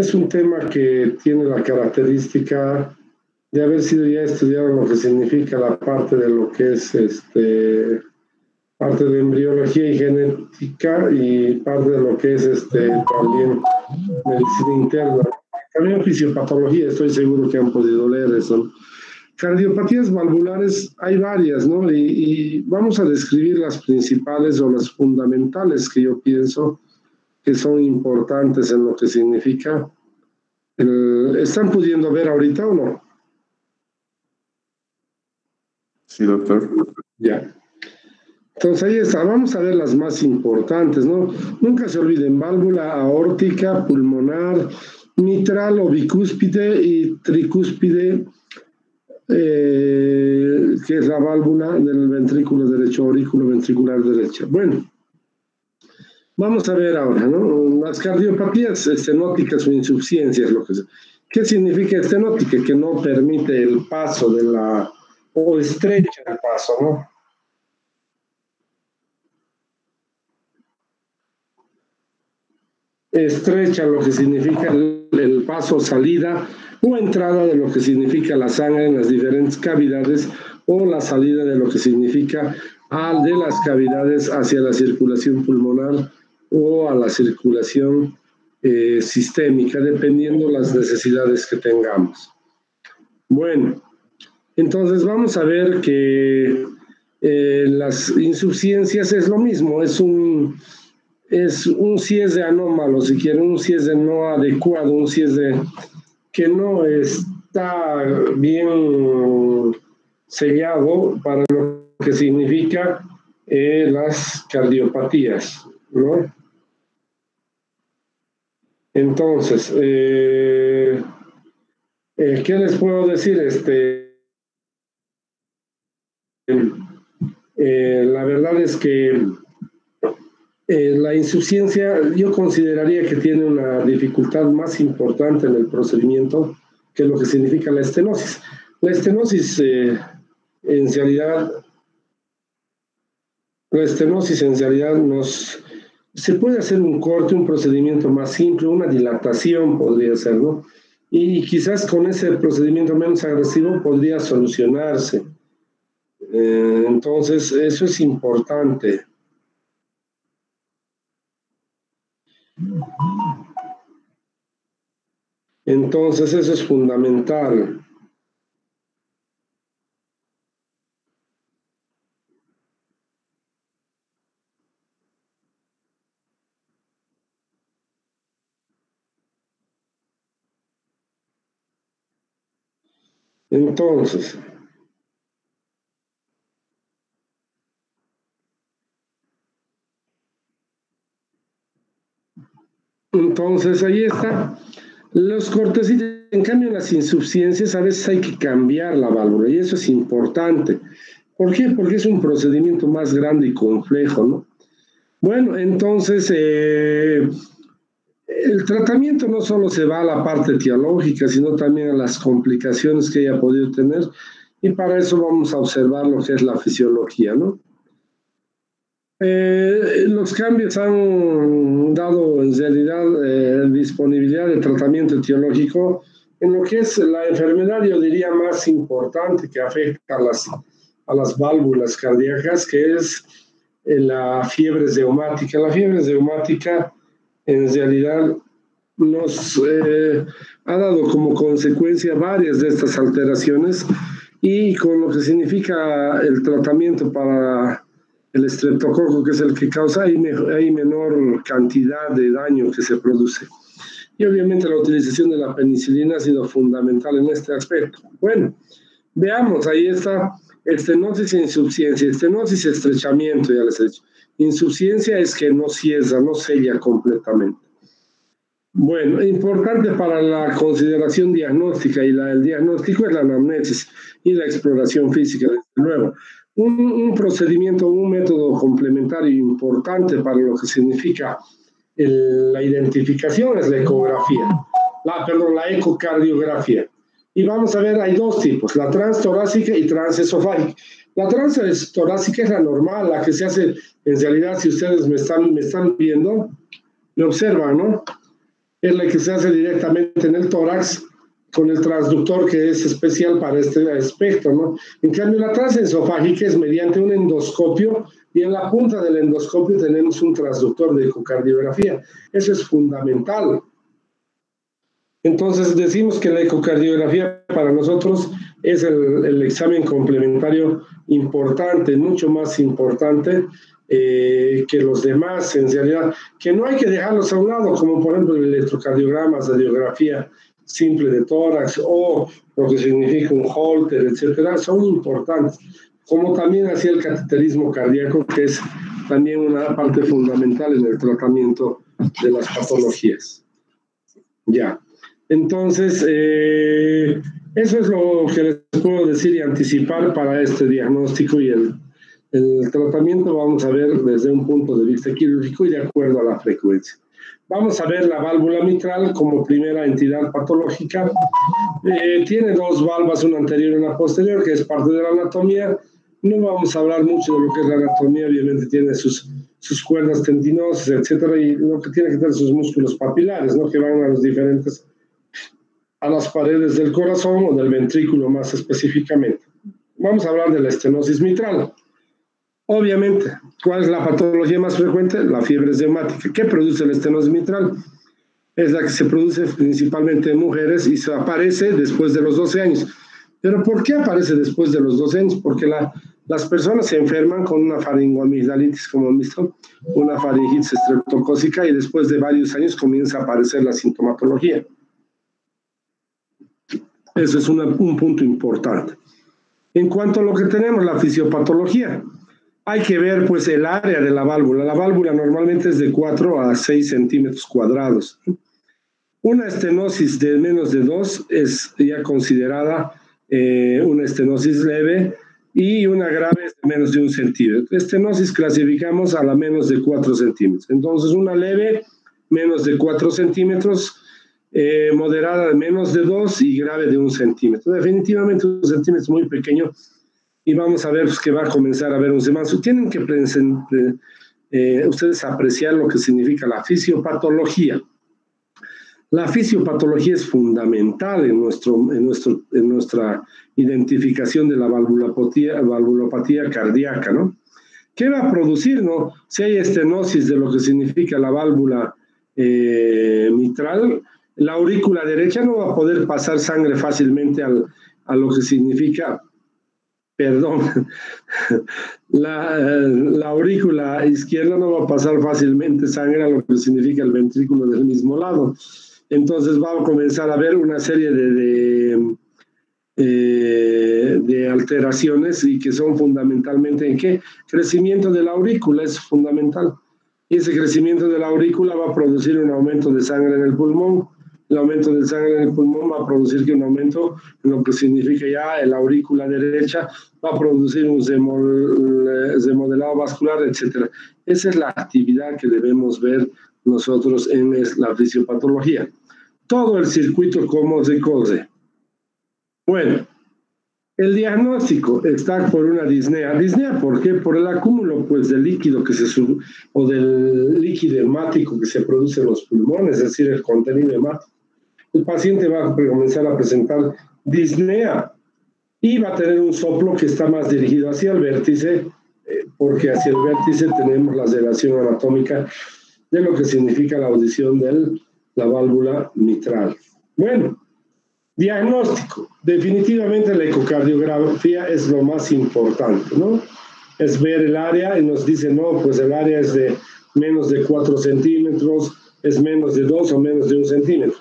Es un tema que tiene la característica de haber sido ya estudiado lo que significa la parte de lo que es parte de embriología y genética y parte de lo que es también medicina interna. También fisiopatología, estoy seguro que han podido leer eso. Cardiopatías valvulares hay varias, ¿no? Y vamos a describir las principales o las fundamentales que yo pienso que son importantes en lo que significa. ¿Están pudiendo ver ahorita o no? Sí, doctor. Ya. Entonces ahí está, vamos a ver las más importantes, ¿no? Nunca se olviden, válvula aórtica, pulmonar, mitral o bicúspide y tricúspide, que es la válvula del ventrículo derecho, aurículo ventricular derecha. Bueno, vamos a ver ahora, ¿no? Las cardiopatías estenóticas o insuficiencias, lo que sea. ¿Qué significa estenótica? Que no permite el paso de la, o estrecha el paso, ¿no? Estrecha lo que significa el paso salida o entrada de lo que significa la sangre en las diferentes cavidades o la salida de lo que significa de las cavidades hacia la circulación pulmonar o a la circulación sistémica, dependiendo las necesidades que tengamos. Bueno, entonces vamos a ver que las insuficiencias es lo mismo, es un CIESD anómalo, si quieren, un CIESD no adecuado, un CIESD que no está bien sellado para lo que significa las cardiopatías, ¿no? Entonces, ¿qué les puedo decir? La verdad es que la insuficiencia yo consideraría que tiene una dificultad más importante en el procedimiento que lo que significa la estenosis. La estenosis en realidad se puede hacer un corte, un procedimiento más simple, una dilatación podría ser, ¿no? Y quizás con ese procedimiento menos agresivo podría solucionarse. Entonces, eso es importante. Entonces, eso es fundamental. Entonces, ahí está. Los cortecitos, en cambio, las insuficiencias a veces hay que cambiar la válvula y eso es importante. ¿Por qué? Porque es un procedimiento más grande y complejo, ¿no? Bueno, entonces, el tratamiento no solo se va a la parte etiológica, sino también a las complicaciones que haya podido tener y para eso vamos a observar lo que es la fisiología, ¿no? Los cambios han dado en realidad disponibilidad de tratamiento etiológico en lo que es la enfermedad, yo diría, más importante que afecta a las válvulas cardíacas, que es la fiebre reumática. La fiebre reumática en realidad nos ha dado como consecuencia varias de estas alteraciones y con lo que significa el tratamiento para el estreptococo, que es el que causa, hay menor cantidad de daño que se produce. Y obviamente la utilización de la penicilina ha sido fundamental en este aspecto. Bueno, veamos, ahí está estenosis e insuficiencia. Estenosis, estrechamiento, ya les he dicho. Insuficiencia es que no cierra, no sella completamente. Bueno, importante para la consideración diagnóstica y el diagnóstico es la anamnesis y la exploración física, desde luego. Un procedimiento, un método complementario importante para lo que significa la identificación es la ecografía, la ecocardiografía. Y vamos a ver, hay dos tipos, la transtorácica y transesofágica. La transtorácica es la normal, la que se hace, en realidad, si ustedes me están viendo, me observan, ¿no? es la que se hace directamente en el tórax con el transductor que es especial para este aspecto, ¿no? En cambio, la transesofágica es mediante un endoscopio y en la punta del endoscopio tenemos un transductor de ecocardiografía. Eso es fundamental. Entonces decimos que la ecocardiografía para nosotros es el examen complementario importante, mucho más importante que los demás en realidad, que no hay que dejarlos a un lado, como por ejemplo el electrocardiograma, la radiografía simple de tórax o lo que significa un Holter, etcétera, son importantes, como también así el cateterismo cardíaco, que es también una parte fundamental en el tratamiento de las patologías. Ya. Entonces, eso es lo que les puedo decir y anticipar para este diagnóstico y el tratamiento. Vamos a ver desde un punto de vista quirúrgico y de acuerdo a la frecuencia. Vamos a ver la válvula mitral como primera entidad patológica. Tiene dos valvas, una anterior y una posterior, que es parte de la anatomía. No vamos a hablar mucho de lo que es la anatomía, obviamente tiene sus cuerdas tendinosas, etcétera, y lo que tiene que tener sus músculos papilares, ¿no? Que van a los diferentes, a las paredes del corazón o del ventrículo más específicamente. Vamos a hablar de la estenosis mitral. Obviamente, ¿cuál es la patología más frecuente? La fiebre reumática. ¿Qué produce la estenosis mitral? Es la que se produce principalmente en mujeres y se aparece después de los 12 años. ¿Pero por qué aparece después de los 12 años? Porque las personas se enferman con una faringoamigdalitis, como han visto, una faringitis estreptocócica, y después de varios años comienza a aparecer la sintomatología. Eso es un punto importante. En cuanto a lo que tenemos, la fisiopatología, hay que ver pues el área de la válvula. La válvula normalmente es de 4 a 6 centímetros cuadrados. Una estenosis de menos de 2 es ya considerada una estenosis leve, y una grave es de menos de 1 centímetro. Estenosis clasificamos a la menos de 4 centímetros. Entonces, una leve, menos de 4 centímetros, moderada de menos de 2 y grave de 1 centímetro. Definitivamente 1 centímetro es muy pequeño y vamos a ver pues, que va a comenzar a haber un semáforo. Tienen que ustedes apreciar lo que significa la fisiopatología. La fisiopatología es fundamental en nuestra identificación de la valvulopatía cardíaca, ¿no? ¿Qué va a producir, no? Si hay estenosis de lo que significa la válvula mitral, la aurícula derecha no va a poder pasar sangre fácilmente a lo que significa, perdón, la aurícula izquierda no va a pasar fácilmente sangre a lo que significa el ventrículo del mismo lado. Entonces va a comenzar a haber una serie de alteraciones y que son fundamentalmente ¿en qué? Crecimiento de la aurícula es fundamental. Y ese crecimiento de la aurícula va a producir un aumento de sangre en el pulmón. El aumento de sangre en el pulmón va a producir que un aumento en lo que significa ya la aurícula derecha, va a producir un remodelado vascular, etc. Esa es la actividad que debemos ver nosotros en la fisiopatología. Todo el circuito, cómo se cose. Bueno, el diagnóstico está por una disnea. ¿Disnea por qué? Por el acúmulo pues, del líquido o del líquido hemático que se produce en los pulmones, es decir, el contenido hemático. El paciente va a comenzar a presentar disnea y va a tener un soplo que está más dirigido hacia el vértice, porque hacia el vértice tenemos la relación anatómica de lo que significa la audición de la válvula mitral. Bueno, diagnóstico. Definitivamente la ecocardiografía es lo más importante, ¿no? Es ver el área y nos dice, no, pues el área es de menos de 4 centímetros, es menos de 2 o menos de 1 centímetro.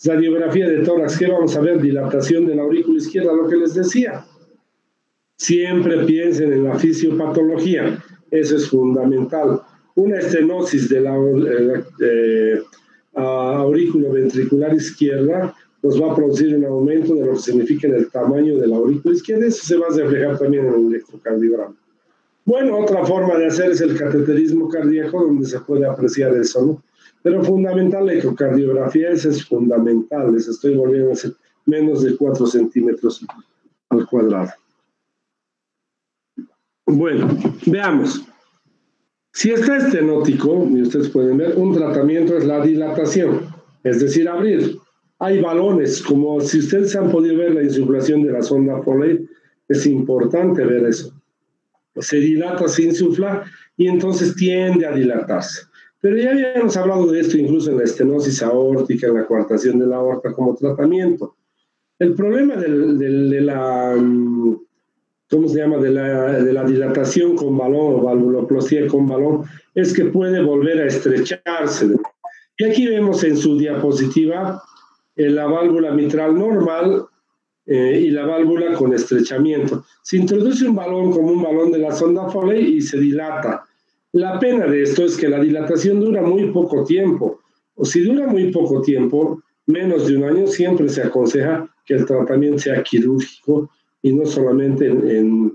Radiografía de tórax, ¿qué vamos a ver? Dilatación de la aurícula izquierda, lo que les decía. Siempre piensen en la fisiopatología, eso es fundamental. Una estenosis de la aurícula ventricular izquierda nos va a producir un aumento de lo que significa en el tamaño de la aurícula izquierda. Eso se va a reflejar también en el electrocardiograma. Bueno, otra forma de hacer es el cateterismo cardíaco, donde se puede apreciar eso, ¿no? Pero fundamental la ecocardiografía, esa es fundamental. Les estoy volviendo a decir menos de 4 centímetros al cuadrado. Bueno, veamos. Si está estenótico, y ustedes pueden ver, un tratamiento es la dilatación. es decir, abrir. Hay balones, como si ustedes han podido ver la insuflación de la sonda Foley, es importante ver eso. Se dilata, se insufla y entonces tiende a dilatarse. Pero ya habíamos hablado de esto incluso en la estenosis aórtica, en la coartación de la aorta como tratamiento. El problema de la, ¿cómo se llama?, de la dilatación con balón o valvuloplastía con balón es que puede volver a estrecharse. Y aquí vemos en su diapositiva la válvula mitral normal y la válvula con estrechamiento. Se introduce un balón como un balón de la sonda Foley y se dilata. La pena de esto es que la dilatación dura muy poco tiempo, o si dura muy poco tiempo, menos de un año, siempre se aconseja que el tratamiento sea quirúrgico y no solamente en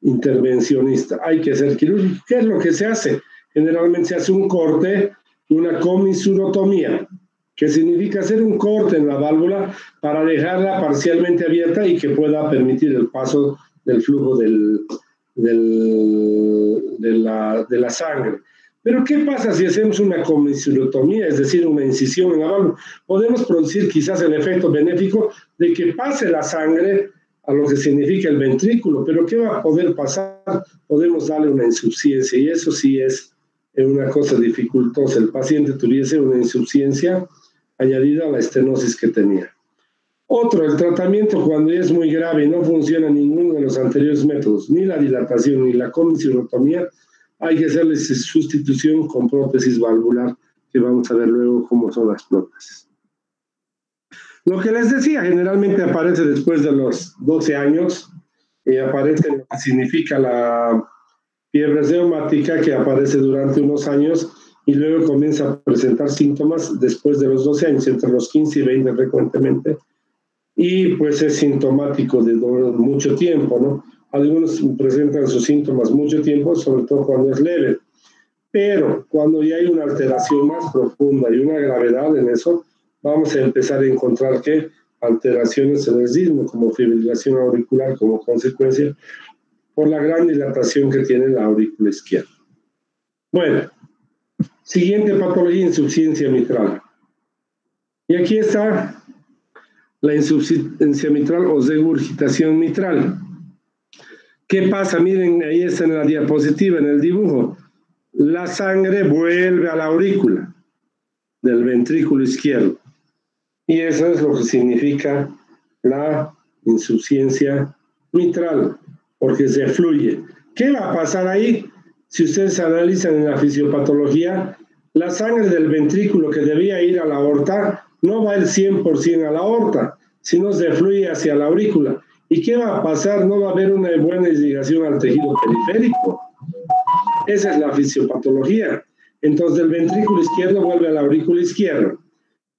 intervencionista. Hay que ser quirúrgico. ¿Qué es lo que se hace? Generalmente se hace un corte, una comisurotomía, que significa hacer un corte en la válvula para dejarla parcialmente abierta y que pueda permitir el paso del flujo de la sangre. Pero ¿qué pasa si hacemos una comisurotomía, es decir, una incisión en la válvula? Podemos producir quizás el efecto benéfico de que pase la sangre a lo que significa el ventrículo, pero ¿qué va a poder pasar? Podemos darle una insuficiencia y eso sí es una cosa dificultosa. El paciente tuviese una insuficiencia añadida a la estenosis que tenía. Otro, el tratamiento cuando ya es muy grave y no funciona ninguno de los anteriores métodos, ni la dilatación ni la comisurotomía, hay que hacerle sustitución con prótesis valvular, que vamos a ver luego cómo son las prótesis. Lo que les decía, generalmente aparece después de los 12 años, y aparece lo que significa la fiebre reumática, que aparece durante unos años, y luego comienza a presentar síntomas después de los 12 años, entre los 15 y 20 frecuentemente, y pues es sintomático de mucho tiempo, ¿no? Algunos presentan sus síntomas mucho tiempo, sobre todo cuando es leve, pero cuando ya hay una alteración más profunda y una gravedad en eso, vamos a empezar a encontrar que alteraciones en el ritmo, como fibrilación auricular, como consecuencia por la gran dilatación que tiene la aurícula izquierda. Bueno, siguiente patología, insuficiencia mitral. Y aquí está la insuficiencia mitral o regurgitación mitral. ¿Qué pasa? Miren, ahí está en la diapositiva, en el dibujo. La sangre vuelve a la aurícula del ventrículo izquierdo. Y eso es lo que significa la insuficiencia mitral, porque se fluye. ¿Qué va a pasar ahí? Si ustedes analizan en la fisiopatología, la sangre del ventrículo que debía ir a la aorta no va el 100% a la aorta, sino se fluye hacia la aurícula. ¿Y qué va a pasar? No va a haber una buena irrigación al tejido periférico. Esa es la fisiopatología. Entonces, el ventrículo izquierdo vuelve a la aurícula izquierda.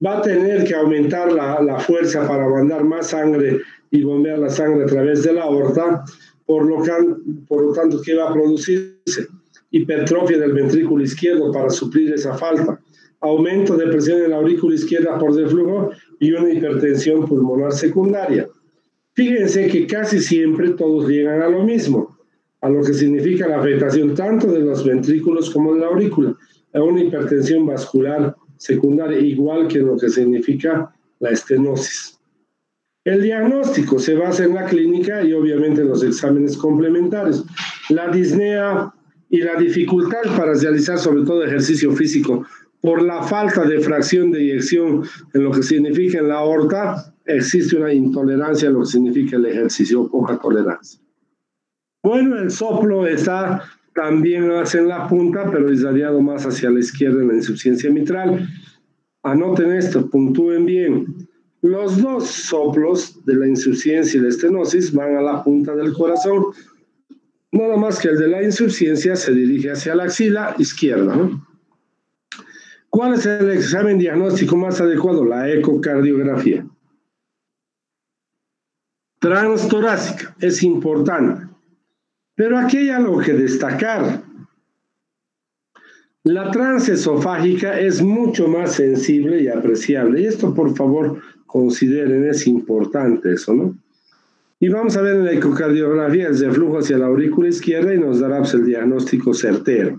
Va a tener que aumentar la fuerza para mandar más sangre y bombear la sangre a través de la aorta. Por lo tanto, ¿qué va a producirse? Hipertrofia del ventrículo izquierdo para suplir esa falta. Aumento de presión en la aurícula izquierda por reflujo y una hipertensión pulmonar secundaria. Fíjense que casi siempre todos llegan a lo mismo, a lo que significa la afectación tanto de los ventrículos como de la aurícula, a una hipertensión vascular secundaria, igual que lo que significa la estenosis. El diagnóstico se basa en la clínica y obviamente en los exámenes complementarios. La disnea y la dificultad para realizar sobre todo ejercicio físico por la falta de fracción de eyección en lo que significa en la aorta, existe una intolerancia a lo que significa el ejercicio, poca tolerancia. Bueno, el soplo está también en la punta, pero irradiado más hacia la izquierda en la insuficiencia mitral. Anoten esto, puntúen bien. Los dos soplos de la insuficiencia y la estenosis van a la punta del corazón, nada más que el de la insuficiencia se dirige hacia la axila izquierda, ¿no? ¿Cuál es el examen diagnóstico más adecuado? La ecocardiografía. Transtorácica, es importante. Pero aquí hay algo que destacar. La transesofágica es mucho más sensible y apreciable. Y esto, por favor, consideren, es importante eso, ¿no? Y vamos a ver en la ecocardiografía el reflujo hacia la aurícula izquierda y nos dará pues, el diagnóstico certero.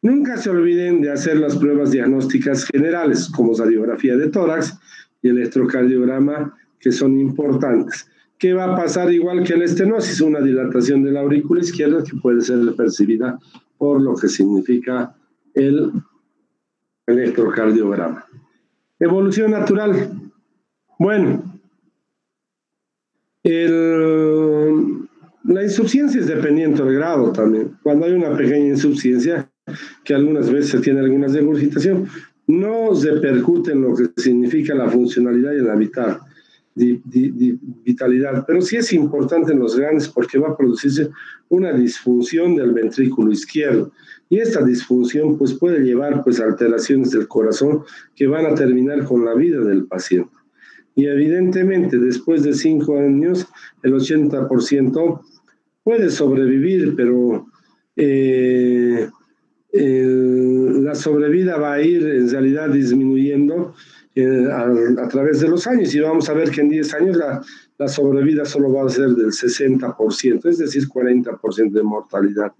Nunca se olviden de hacer las pruebas diagnósticas generales, como radiografía de tórax y electrocardiograma, que son importantes. ¿Qué va a pasar igual que la estenosis? Una dilatación de la aurícula izquierda que puede ser percibida por lo que significa el electrocardiograma. Evolución natural. Bueno, la insuficiencia es dependiente del grado también. Cuando hay una pequeña insuficiencia, que algunas veces se tiene alguna regurgitación, no repercute en lo que significa la funcionalidad y la vitalidad, pero sí es importante en los grandes porque va a producirse una disfunción del ventrículo izquierdo, y esta disfunción pues puede llevar pues a alteraciones del corazón que van a terminar con la vida del paciente. Y evidentemente después de 5 años el 80% puede sobrevivir, pero la sobrevida va a ir en realidad disminuyendo a través de los años, y vamos a ver que en 10 años la sobrevida solo va a ser del 60%, es decir, 40% de mortalidad.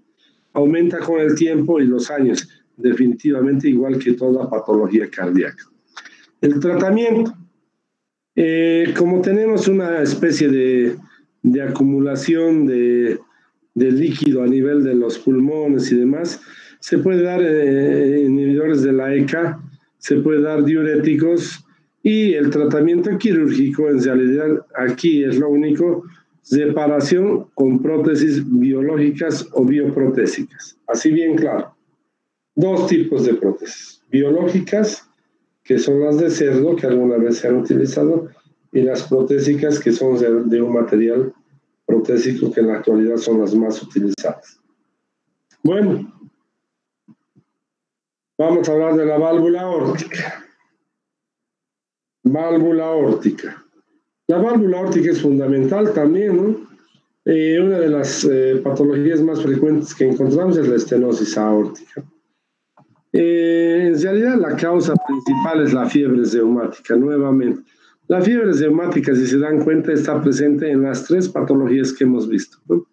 Aumenta con el tiempo y los años, definitivamente, igual que toda patología cardíaca. El tratamiento. Como tenemos una especie de acumulación de líquido a nivel de los pulmones y demás, se puede dar inhibidores de la ECA, se puede dar diuréticos, y el tratamiento quirúrgico en realidad aquí es lo único: reparación con prótesis biológicas o bioprotésicas. Así bien claro. 2 tipos de prótesis: biológicas, que son las de cerdo, que alguna vez se han utilizado, y las protésicas, que son de un material protésico que en la actualidad son las más utilizadas. Bueno, vamos a hablar de la válvula aórtica. Válvula aórtica. La válvula aórtica es fundamental también, ¿no? Una de las patologías más frecuentes que encontramos es la estenosis aórtica. En realidad la causa principal es la fiebre reumática, nuevamente. La fiebre reumática, si se dan cuenta, está presente en las 3 patologías que hemos visto, ¿no?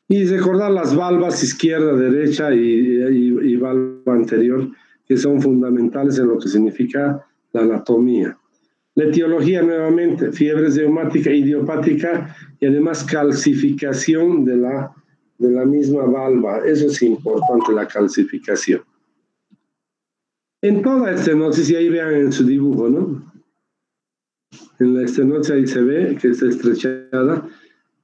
Y recordar las valvas izquierda, derecha y valva anterior, que son fundamentales en lo que significa la anatomía. La etiología, nuevamente: fiebre reumática idiopática y además calcificación de la misma valva. Eso es importante, la calcificación. En toda estenosis, y ahí vean en su dibujo, ¿no? En la estenosis ahí se ve que está estrechada.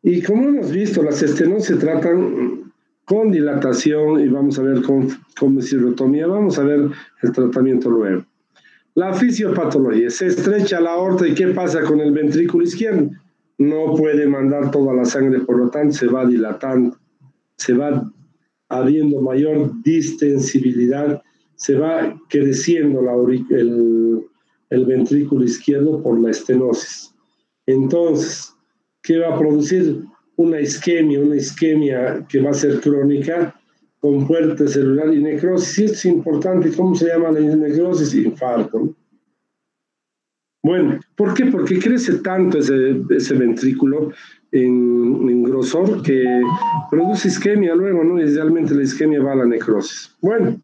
Y como hemos visto, las estenosis se tratan con dilatación, y vamos a ver con mesirotomía. Vamos a ver el tratamiento luego. La fisiopatología: se estrecha la aorta, ¿y qué pasa con el ventrículo izquierdo? No puede mandar toda la sangre, por lo tanto se va dilatando, se va habiendo mayor distensibilidad, se va creciendo el ventrículo izquierdo por la estenosis. Entonces, ¿qué va a producir? Una isquemia que va a ser crónica, con muerte celular y necrosis. Y esto es importante. ¿Cómo se llama la necrosis? Infarto, ¿no? Bueno, ¿por qué? Porque crece tanto ese ventrículo en grosor que produce isquemia luego, ¿no? Y realmente la isquemia va a la necrosis. Bueno,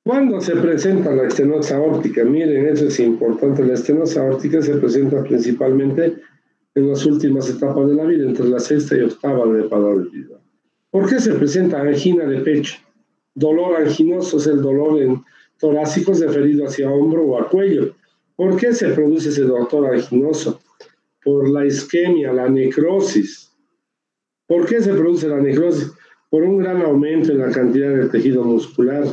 ¿cuándo se presenta la estenosis aórtica? Miren, eso es importante. La estenosis aórtica se presenta principalmente en las últimas etapas de la vida, entre la 6ª y 8ª etapa de vida. ¿Por qué se presenta angina de pecho? Dolor anginoso es el dolor torácico referido hacia hombro o a cuello. ¿Por qué se produce ese dolor anginoso? Por la isquemia, la necrosis. ¿Por qué se produce la necrosis? Por un gran aumento en la cantidad de tejido muscular,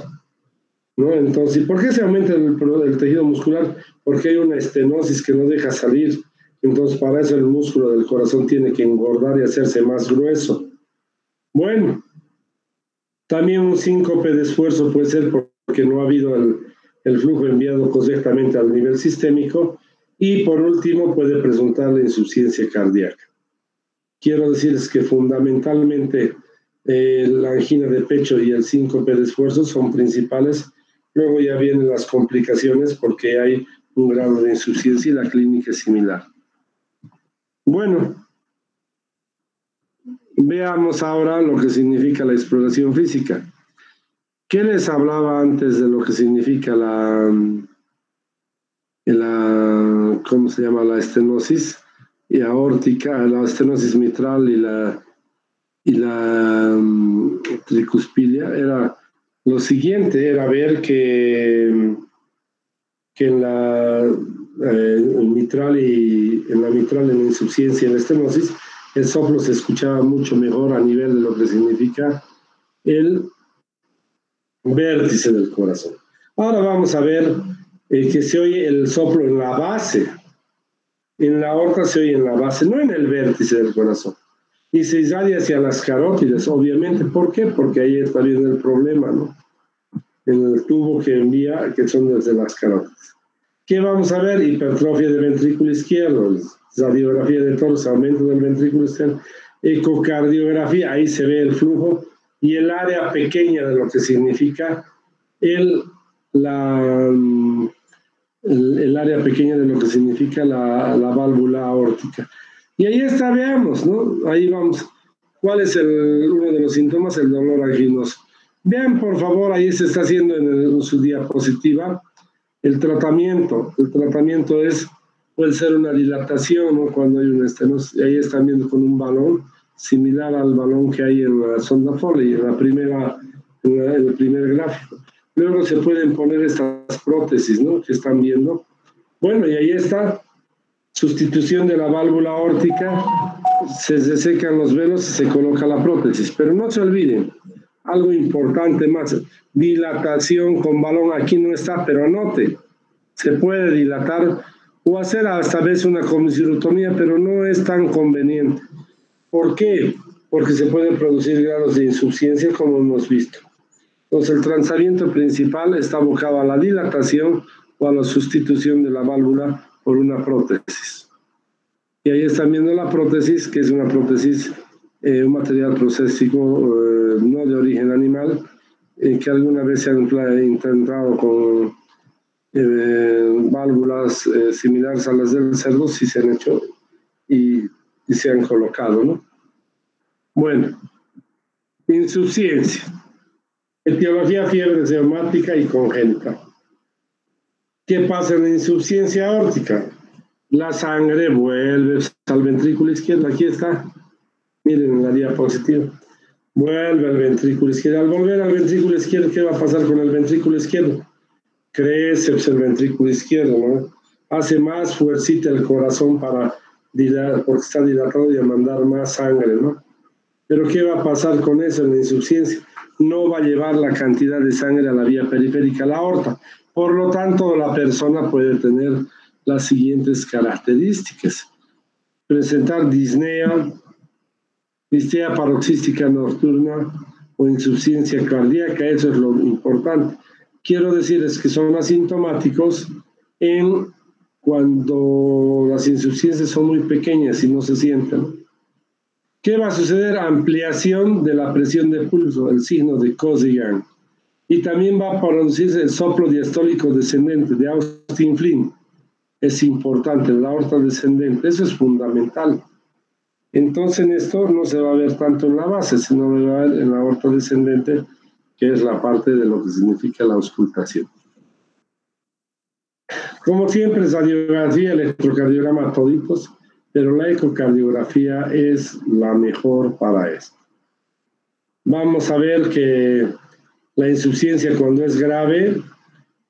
¿no? Entonces, ¿por qué se aumenta el tejido muscular? Porque hay una estenosis que no deja salir. Entonces, para eso el músculo del corazón tiene que engordar y hacerse más grueso. Bueno, también un síncope de esfuerzo puede ser porque no ha habido el flujo enviado correctamente al nivel sistémico. Y por último, puede presentar la insuficiencia cardíaca. Quiero decirles que fundamentalmente la angina de pecho y el síncope de esfuerzo son principales. Luego ya vienen las complicaciones porque hay un grado de insuficiencia y la clínica es similar. Bueno, veamos ahora lo que significa la exploración física. ¿Qué les hablaba antes de lo que significa ¿cómo se llama? La estenosis y aórtica, la estenosis mitral y la tricuspidia? Era lo siguiente, era ver que en la mitral en la insuficiencia y en la estenosis, el soplo se escuchaba mucho mejor a nivel de lo que significa el vértice del corazón. Ahora vamos a ver que se oye el soplo en la base. En la aorta se oye en la base, no en el vértice del corazón. Y se irradia hacia las carótidas, obviamente. ¿Por qué? Porque ahí está viendo el problema, ¿no? En el tubo que envía, que son desde las carótidas. ¿Qué vamos a ver? Hipertrofia del ventrículo izquierdo, radiografía de torso, aumento del ventrículo izquierdo, ecocardiografía, ahí se ve el flujo y el área pequeña de lo que significa el área pequeña de lo que significa la válvula aórtica. Y ahí está, veamos, ¿no? Ahí vamos. ¿Cuál es uno de los síntomas? El dolor anginoso. Vean, por favor, ahí se está haciendo en su diapositiva el tratamiento. El tratamiento puede ser una dilatación, ¿no? Cuando hay una estenosis. Ahí están viendo con un balón, similar al balón que hay en la sonda Foley, en el primer gráfico. Luego se pueden poner estas prótesis, ¿no? Que están viendo. Bueno, y ahí está. Sustitución de la válvula aórtica, se desecan los velos y se coloca la prótesis. Pero no se olviden, algo importante más, dilatación con balón aquí no está, pero anote, se puede dilatar o hacer hasta vez una comisirotomía, pero no es tan conveniente. ¿Por qué? Porque se pueden producir grados de insuficiencia como hemos visto. Entonces el tratamiento principal está abocado a la dilatación o a la sustitución de la válvula por una prótesis. Y ahí están viendo la prótesis, que es una prótesis, un material prostético no de origen animal, que alguna vez se han intentado con válvulas similares a las del cerdo, sí se han hecho y se han colocado, ¿no? Bueno, insuficiencia. Etiología, fiebre reumática y congénita. ¿Qué pasa en la insuficiencia aórtica? La sangre vuelve al ventrículo izquierdo. Aquí está. Miren en la diapositiva. Vuelve al ventrículo izquierdo. Al volver al ventrículo izquierdo, ¿qué va a pasar con el ventrículo izquierdo? Crece el ventrículo izquierdo, ¿no? Hace más fuercita el corazón para dilatar, porque está dilatado y a mandar más sangre, ¿no? Pero ¿qué va a pasar con eso en la insuficiencia? No va a llevar la cantidad de sangre a la vía periférica, a la aorta. Por lo tanto, la persona puede tener las siguientes características. Presentar disnea paroxística nocturna o insuficiencia cardíaca, eso es lo importante. Quiero decirles que son asintomáticos cuando las insuficiencias son muy pequeñas y no se sienten. ¿Qué va a suceder? Ampliación de la presión de pulso, el signo de Cozy-Yang. Y también va a producirse el soplo diastólico descendente de Austin Flint. Es importante, la aorta descendente, eso es fundamental. Entonces en esto no se va a ver tanto en la base, sino va a ver en la aorta descendente, que es la parte de lo que significa la auscultación. Como siempre, radiografía, electrocardiograma, toditos, pero la ecocardiografía es la mejor para esto. Vamos a ver que la insuficiencia cuando es grave,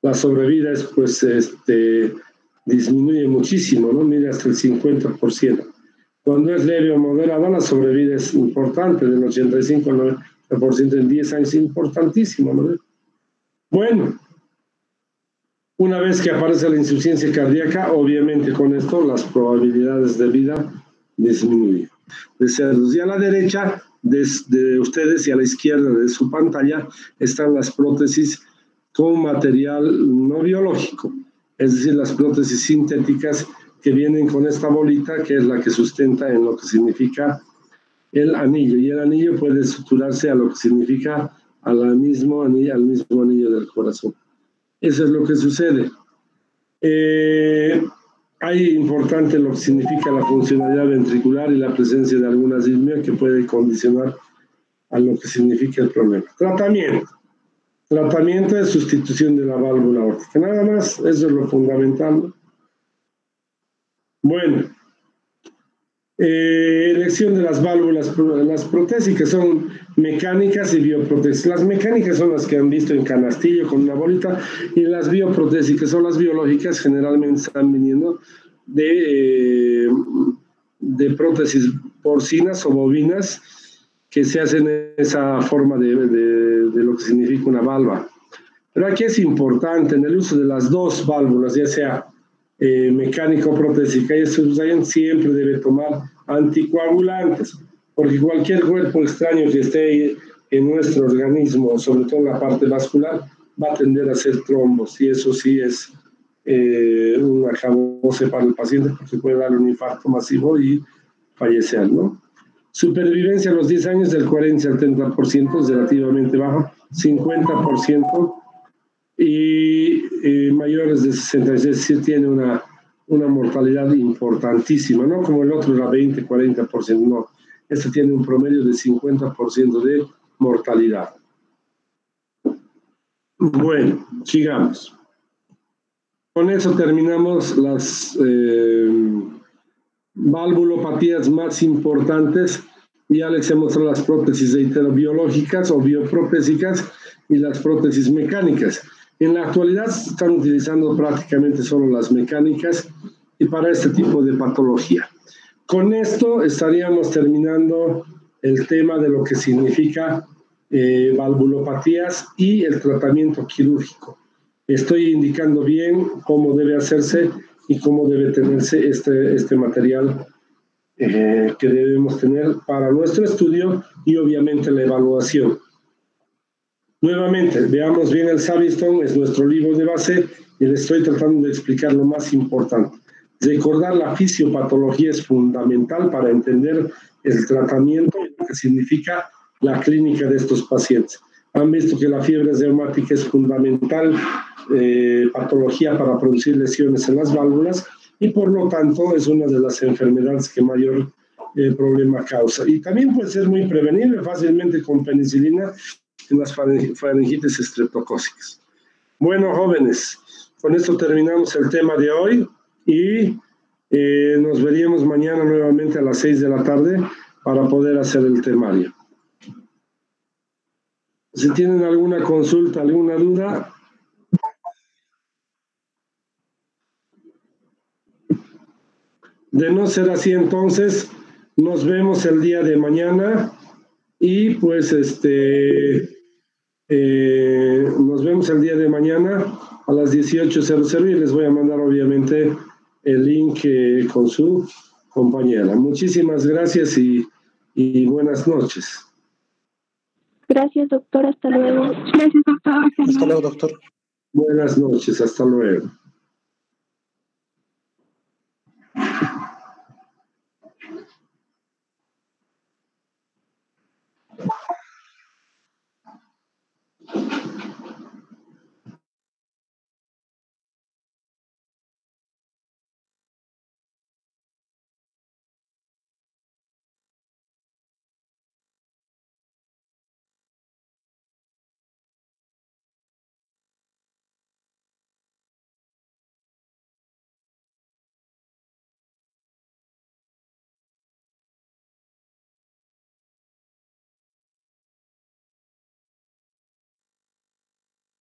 la sobrevida disminuye muchísimo, ¿no? Mira, hasta el 50%. Cuando es leve o moderada, la sobrevida es importante, del 85 al 90% en 10 años, importantísimo, ¿no? Bueno, una vez que aparece la insuficiencia cardíaca, obviamente con esto las probabilidades de vida disminuyen. Y a la derecha de ustedes y a la izquierda de su pantalla están las prótesis con material no biológico, es decir, las prótesis sintéticas que vienen con esta bolita, que es la que sustenta en lo que significa el anillo, y el anillo puede suturarse a lo que significa al mismo anillo del corazón. Eso es lo que sucede. Hay importante lo que significa la funcionalidad ventricular y la presencia de alguna arritmia que puede condicionar a lo que significa el problema. Tratamiento. tratamiento de sustitución de la válvula aórtica. Nada más, eso es lo fundamental, ¿no? Bueno, elección de las válvulas, las protésicas son mecánicas y bioprotésicas. Las mecánicas son las que han visto en canastillo con una bolita, y las bioprotésicas son las biológicas, generalmente están viniendo de prótesis porcinas o bovinas que se hacen en esa forma de lo que significa una válvula. Pero aquí es importante en el uso de las dos válvulas, ya sea mecánico o protésica, y siempre debe tomar anticoagulantes, porque cualquier cuerpo extraño que esté en nuestro organismo, sobre todo en la parte vascular, va a tender a hacer trombos, y eso sí es un acabose para el paciente, porque puede darle un infarto masivo y fallecer, ¿no? Supervivencia a los 10 años del 40 al 30%, es relativamente bajo, 50%, y mayores de 66 sí tiene una mortalidad importantísima, no como el otro era 20, 40%, no. Este tiene un promedio de 50% de mortalidad. Bueno, sigamos. Con eso terminamos las valvulopatías más importantes. Ya les he mostrado las prótesis biológicas o bioprotésicas y las prótesis mecánicas. En la actualidad se están utilizando prácticamente solo las mecánicas y para este tipo de patología. Con esto estaríamos terminando el tema de lo que significa valvulopatías y el tratamiento quirúrgico. Estoy indicando bien cómo debe hacerse y cómo debe tenerse este material que debemos tener para nuestro estudio y obviamente la evaluación. Nuevamente, veamos bien el Savistton, es nuestro libro de base y le estoy tratando de explicar lo más importante. Recordar la fisiopatología es fundamental para entender el tratamiento y lo que significa la clínica de estos pacientes. Han visto que la fiebre reumática es fundamental patología para producir lesiones en las válvulas y por lo tanto es una de las enfermedades que mayor problema causa. Y también puede ser muy prevenible fácilmente con penicilina en las faringitis estreptocócicas. Bueno, jóvenes, con esto terminamos el tema de hoy y nos veríamos mañana nuevamente a las 6 de la tarde para poder hacer el temario. Si tienen alguna consulta, alguna duda. De no ser así, entonces, nos vemos el día de mañana y pues nos vemos el día de mañana a las 18:00 y les voy a mandar obviamente el link con su compañera. Muchísimas gracias y buenas noches. Gracias, doctor. Hasta luego. Gracias, doctor. Hasta luego, doctor. Buenas noches. Hasta luego.